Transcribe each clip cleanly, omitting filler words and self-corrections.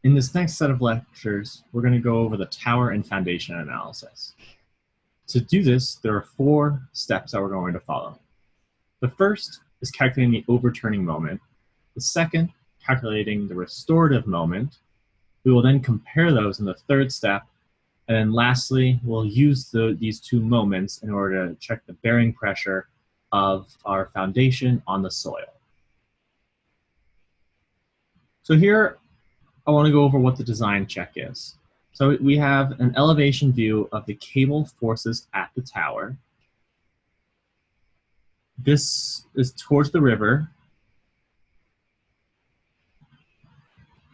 In this next set of lectures, we're going to go over the tower and foundation analysis. To do this, there are 4 steps that we're going to follow. The first is calculating the overturning moment. The second, calculating the restorative moment. We will then compare those in the third step. And then lastly, we'll use these 2 moments in order to check the bearing pressure of our foundation on the soil. So here, I want to go over what the design check is. So we have an elevation view of the cable forces at the tower. This is towards the river.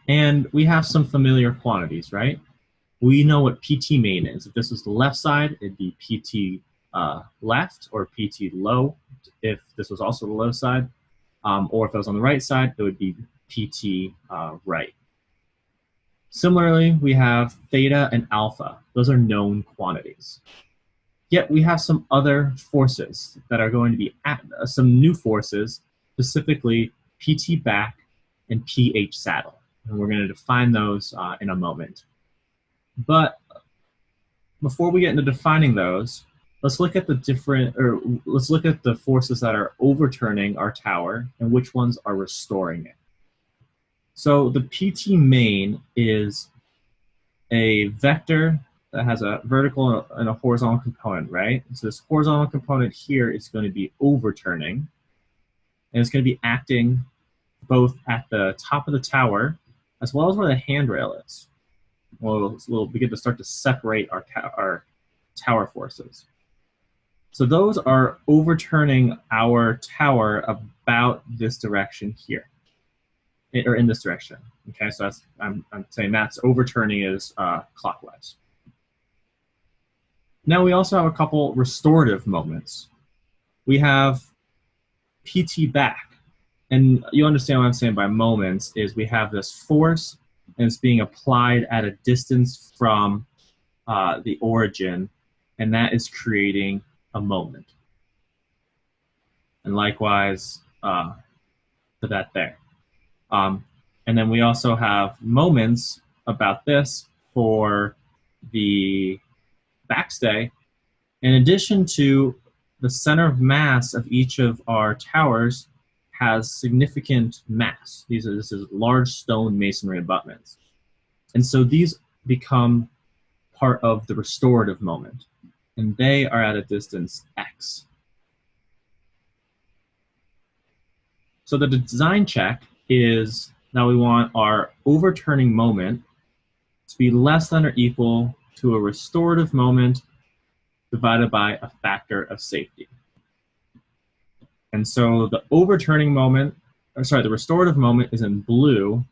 And we have some familiar quantities, right? We know what PT main is. If this was the left side, it'd be PT left or PT low. If this was also the low side, or if it was on the right side, it would be PT right. Similarly, we have theta and alpha. Those are known quantities. Yet we have some other forces that are going to be some new forces, specifically PT back and PH saddle. And we're going to define those in a moment. But before we get into defining those, let's look at let's look at the forces that are overturning our tower and which ones are restoring it. So the PT main is a vector that has a vertical and a horizontal component, right? So this horizontal component here is going to be overturning, and it's going to be acting both at the top of the tower as well as where the handrail is. We'll begin to start to separate our tower forces. So those are overturning our tower about this direction here, or in this direction. Okay, so that's, I'm saying that's overturning is clockwise. Now we also have a couple restorative moments. We have PT back, and you understand what I'm saying by moments is we have this force and it's being applied at a distance from the origin, and that is creating a moment. And likewise for that there. And then we also have moments about this for the backstay. In addition to the center of mass of each of our towers has significant mass. This is large stone masonry abutments. And so these become part of the restorative moment, and they are at a distance x. So the design check is now we want our overturning moment to be less than or equal to a restorative moment divided by a factor of safety. And so the overturning moment, the restorative moment is in blue,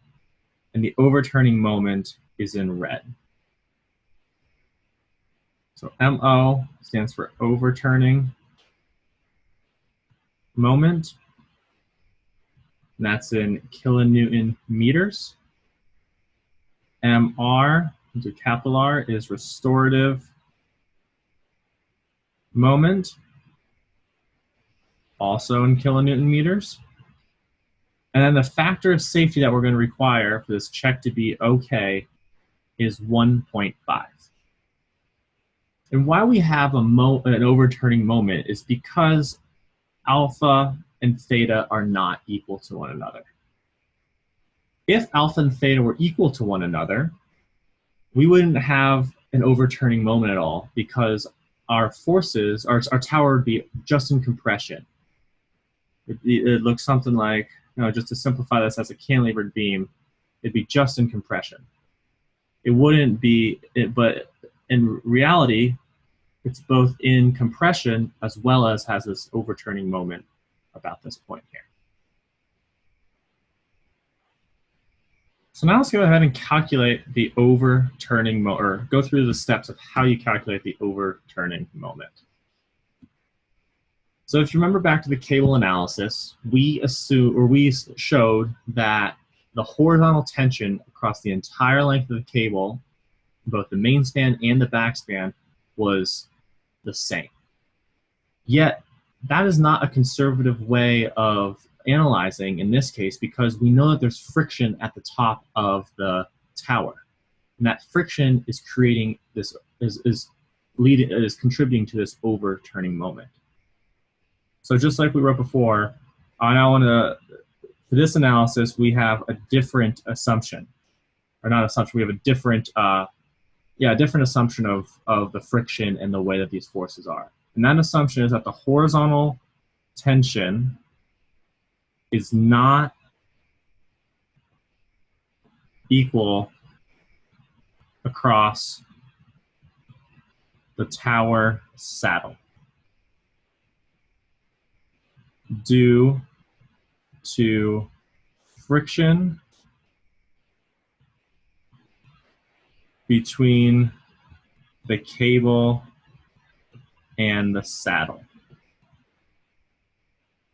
and the overturning moment is in red. So MO stands for overturning moment, and that's in kilonewton meters. MR, into capital R, is restorative moment, also in kilonewton meters. And then the factor of safety that we're going to require for this check to be okay is 1.5. And why we have an overturning moment is because alpha and theta are not equal to one another. If alpha and theta were equal to one another, we wouldn't have an overturning moment at all, because our forces, our tower would be just in compression. It looks something like, just to simplify this as a cantilevered beam, it'd be just in compression. It wouldn't be, but in reality, it's both in compression as well as has this overturning moment about this point here. So now let's go ahead and calculate the overturning moment, or go through the steps of how you calculate the overturning moment. So if you remember back to the cable analysis, we showed that the horizontal tension across the entire length of the cable, both the main span and the back span, was the same. Yet, that is not a conservative way of analyzing in this case, because we know that there's friction at the top of the tower. And that friction is creating this, is contributing to this overturning moment. So just like we wrote before, I now want to, for this analysis, we have a different assumption, or not assumption, we have a different, different assumption of the friction and the way that these forces are. And that assumption is that the horizontal tension is not equal across the tower saddle due to friction between the cable and the saddle.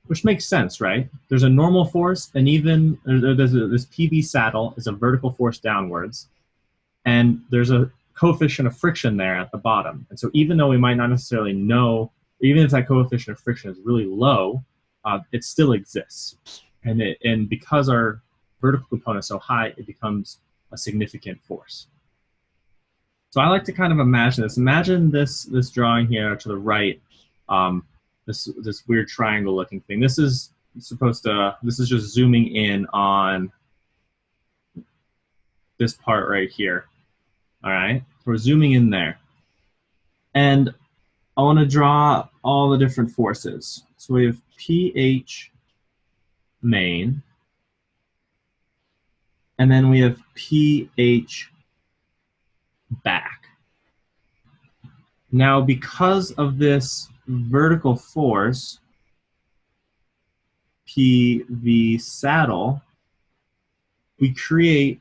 Which makes sense, right? There's a normal force, and even this PV saddle is a vertical force downwards, and there's a coefficient of friction there at the bottom. And so even though we might not necessarily know, even if that coefficient of friction is really low, it still exists. And because our vertical component is so high, it becomes a significant force. So I like to kind of imagine this. Imagine this drawing here to the right, this weird triangle looking thing. This is just zooming in on this part right here. All right, so we're zooming in there. And I want to draw all the different forces. So we have PH main, and then we have PH back. Now, because of this vertical force, PV saddle, we create,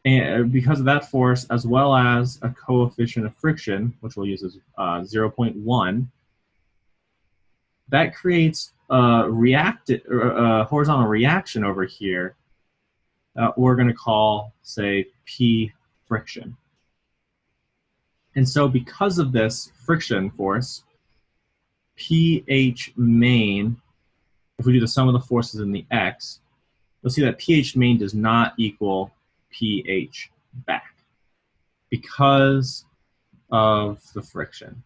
and because of that force, as well as a coefficient of friction, which we'll use as 0.1, that creates a horizontal reaction over here that we're going to call, say, P friction. And so because of this friction force, PH main, if we do the sum of the forces in the X, you'll see that PH main does not equal PH back because of the friction.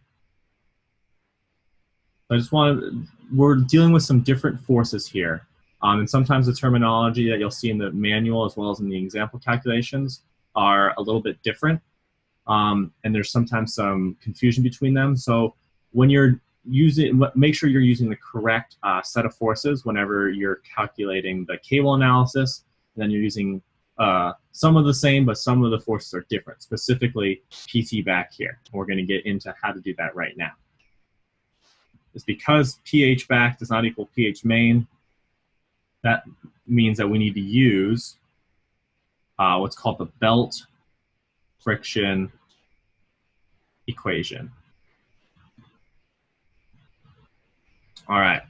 We're dealing with some different forces here. And sometimes the terminology that you'll see in the manual as well as in the example calculations are a little bit different. And there's sometimes some confusion between them. So when you're make sure you're using the correct set of forces whenever you're calculating the cable analysis. And then you're using some of the same, but some of the forces are different, specifically PT back here. We're going to get into how to do that right now. It's because PH back does not equal PH main. That means that we need to use what's called the belt friction equation. All right.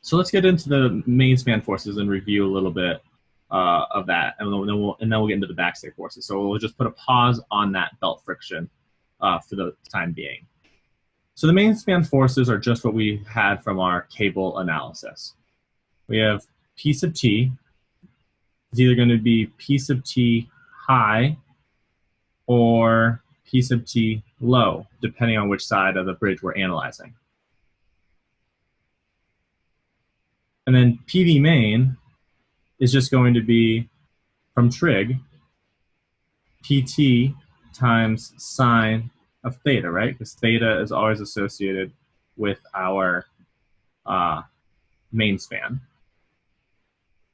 So let's get into the main span forces and review a little bit of that, and then we'll get into the backstay forces. So we'll just put a pause on that belt friction for the time being. So the main span forces are just what we had from our cable analysis. We have P sub T. It's either going to be P sub T high or P sub T low, depending on which side of the bridge we're analyzing. And then PV main is just going to be, from trig, PT times sine of theta, right? Because theta is always associated with our main span.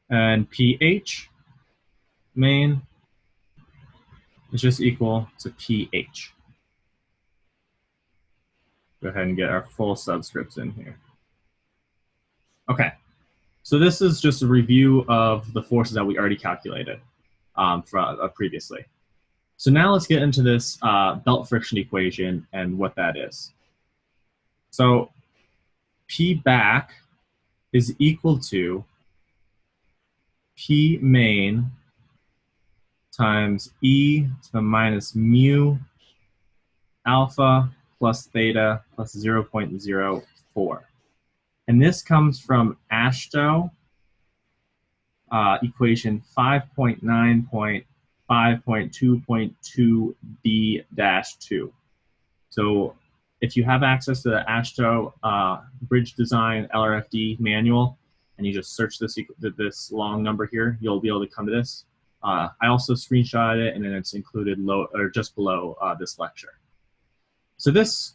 And PH main is just equal to PH. Go ahead and get our full subscripts in here. Okay, so this is just a review of the forces that we already calculated previously. So now let's get into this belt friction equation and what that is. So P back is equal to P main times e to the minus mu alpha plus theta plus 0.04. And this comes from AASHTO equation 5.9.5.2.2b-2. So if you have access to the AASHTO Bridge Design LRFD manual, and you just search this long number here, you'll be able to come to this. I also screenshot it, and then it's included just below this lecture. So this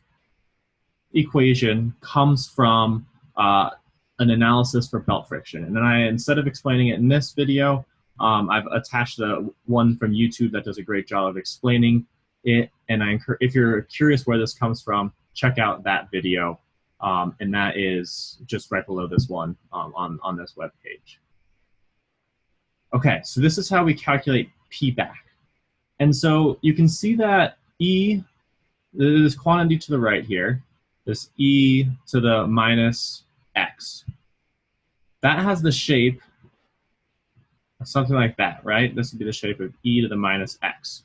equation comes from an analysis for belt friction. And then instead of explaining it in this video, I've attached the one from YouTube that does a great job of explaining it. And if you're curious where this comes from, check out that video. And that is just right below this one on this web page. Okay, so this is how we calculate P back. And so you can see that E, this quantity to the right here, this E to the minus X, that has the shape of something like that, right? This would be the shape of E to the minus X.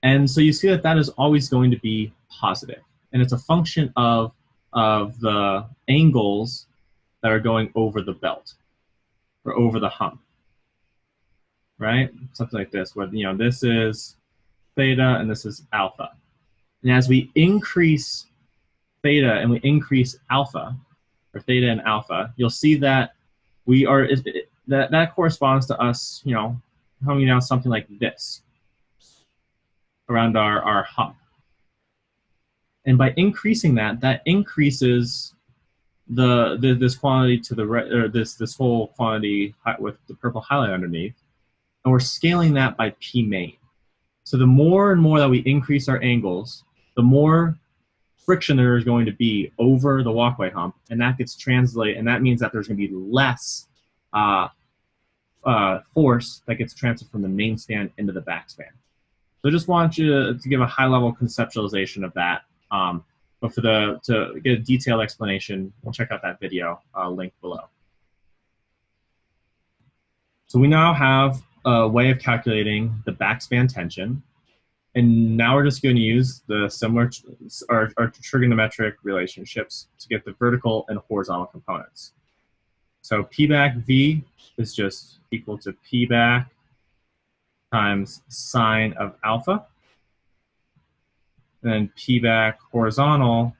And so you see that that is always going to be positive. And it's a function of the angles that are going over the belt or over the hump, right? Something like this, where this is theta and this is alpha. And as we increase theta and we increase alpha, or theta and alpha, you'll see that that corresponds to us, coming down something like this around our hump. And by increasing that, that increases this quantity to the right, or this whole quantity with the purple highlight underneath, and we're scaling that by P main. So the more and more that we increase our angles, the more friction there is going to be over the walkway hump, and that gets translated, and that means that there's going to be less force that gets transferred from the main span into the back span. So I just want you to give a high-level conceptualization of that. But to get a detailed explanation, we'll check out that video linked below. So we now have a way of calculating the backspan tension. And now we're just going to use the similar our trigonometric relationships to get the vertical and horizontal components. So P back V is just equal to P back times sine of alpha. And then P back horizontal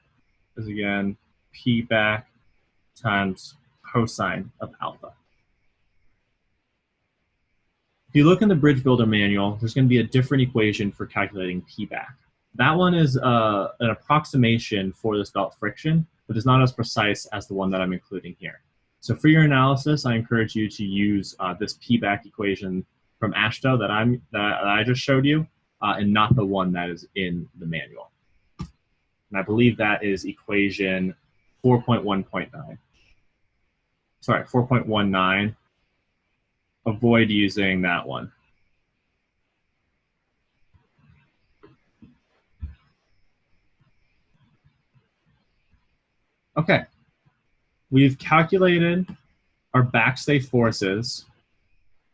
is again P back times cosine of alpha. If you look in the Bridge Builder manual, there's going to be a different equation for calculating P back. That one is an approximation for this belt friction, but is not as precise as the one that I'm including here. So for your analysis, I encourage you to use this P back equation from AASHTO that I just showed you, and not the one that is in the manual. And I believe that is equation 4.1.9. Sorry, 4.19. Avoid using that one. Okay, we've calculated our backstay forces,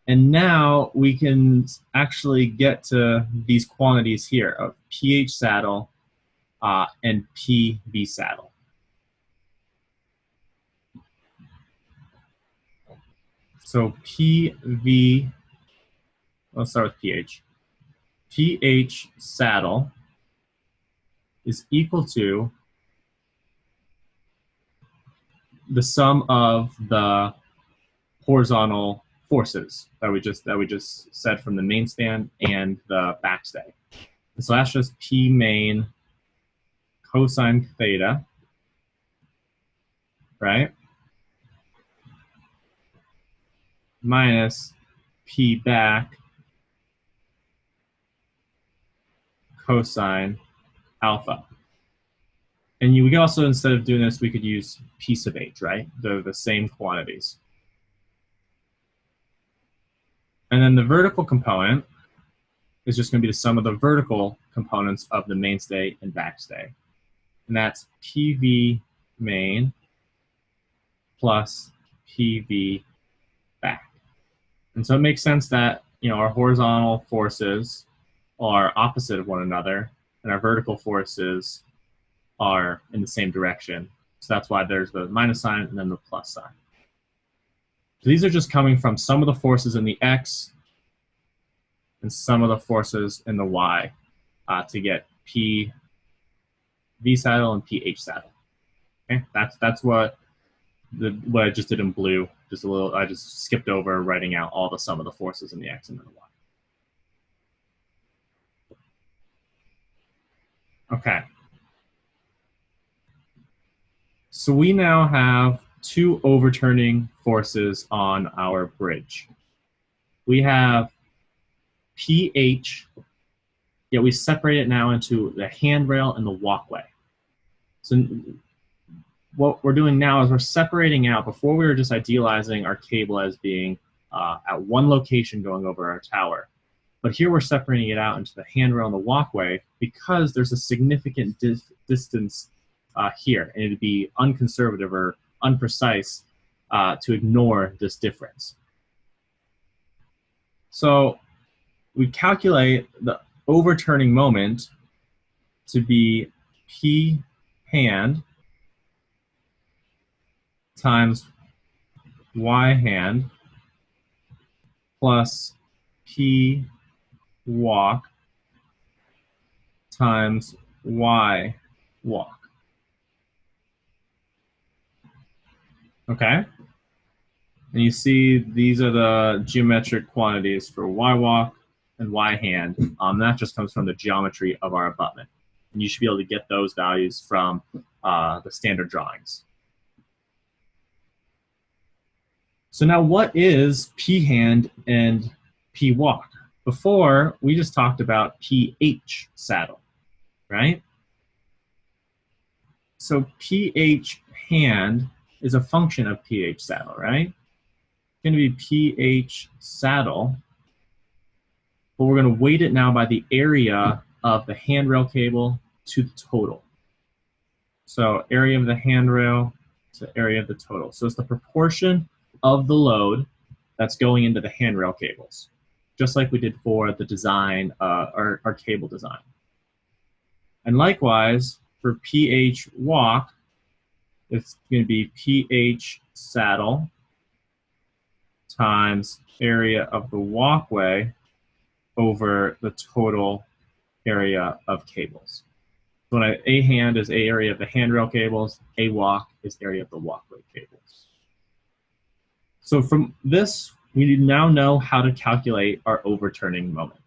and now we can actually get to these quantities here of PH saddle and PV saddle. So PV, let's start with PH. PH saddle is equal to the sum of the horizontal forces that we just said from the main span and the backstay. And so that's just P main cosine theta, right? Minus P back cosine alpha. And we could also, instead of doing this, we could use P sub H, right? They're the same quantities. And then the vertical component is just going to be the sum of the vertical components of the mainstay and backstay. And that's PV main plus PV back. And so it makes sense that our horizontal forces are opposite of one another, and our vertical forces are in the same direction. So that's why there's the minus sign and then the plus sign. So these are just coming from some of the forces in the X and some of the forces in the Y to get P V saddle and PH saddle. Okay, that's what I just did in blue. Just a little. I just skipped over writing out all the sum of the forces in the X and then the Y. Okay. So we now have two overturning forces on our bridge. We have PH, yet we separate it now into the handrail and the walkway. So what we're doing now is we're separating out. Before we were just idealizing our cable as being at one location going over our tower. But here we're separating it out into the handrail and the walkway because there's a significant distance here, and it'd be unconservative or unprecise to ignore this difference. So we calculate the overturning moment to be P hand times Y hand plus P walk times Y walk. Okay? And you see these are the geometric quantities for Y walk and Y hand. That just comes from the geometry of our abutment. And you should be able to get those values from the standard drawings. So now what is P hand and P walk? Before, we just talked about PH saddle, right? So PH hand is a function of PH saddle, right? It's going to be PH saddle, but we're going to weight it now by the area of the handrail cable to the total. So area of the handrail to area of the total. So it's the proportion of the load that's going into the handrail cables, just like we did for the design, our cable design. And likewise, for PH walk, it's going to be PH saddle times area of the walkway over the total area of cables. So when A hand is area of the handrail cables, A walk is area of the walkway cables. So from this, we now know how to calculate our overturning moment.